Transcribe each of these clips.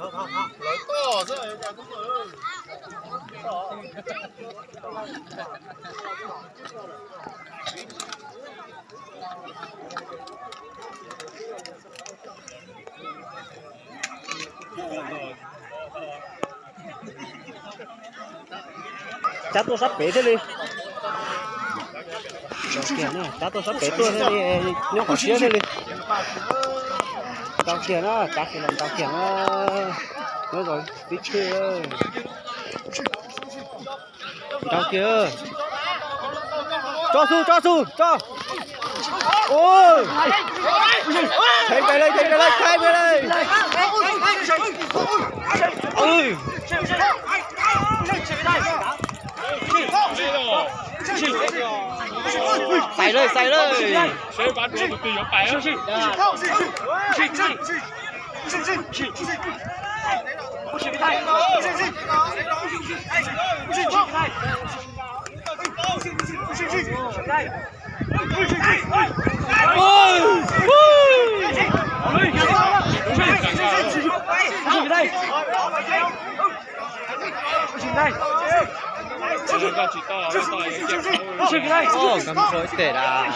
来到这有点东西。Chắc tôi sắp bể thế đi. Kìa nè, chắc tôi sắp bể tôi thế đi, nó còn xíu thế đi. Tao kìa nó, chắc thì làm tao kìa nó rồi, tí chưa. Tao kìa. Cho cho. Ôi. Thấy về đây, thay về đây. Ôi. Xài lên.谁把主队友摆上去？Cầm khối tệ đã.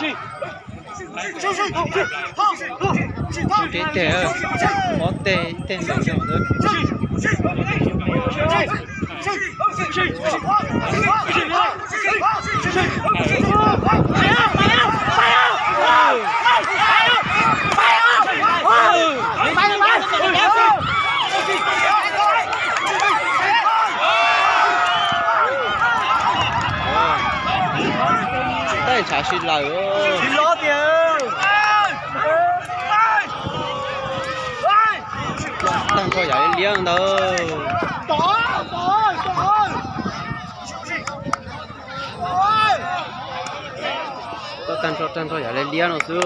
Cái tệ ơi, có tệ tên gì nhiều nữa. Đây chả xin lời ơi. Xin lỗi kìa. Đang có giải liêng đâu. Tôi đang có giải liêng đâu chứ.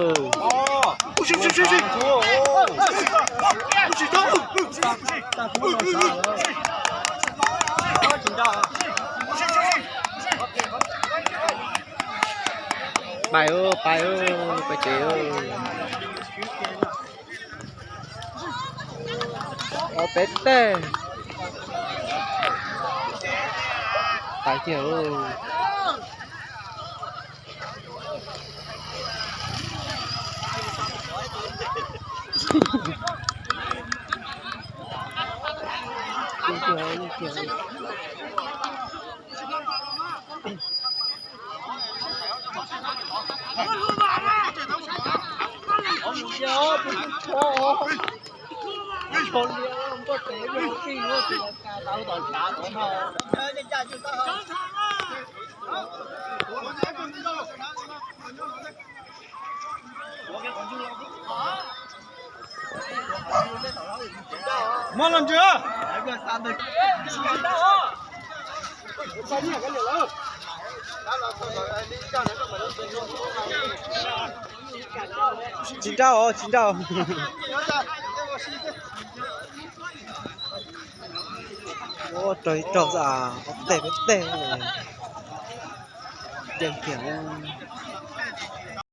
Bài ơi, bài chế ơi. Bé tê. Bài chế ơi. Con đi không có thể vô khi nó thì tao toàn trả của nó. Mua lần chưa? Xin chào. Ô trời trâu dạ, tệ này. Đèn kiểu.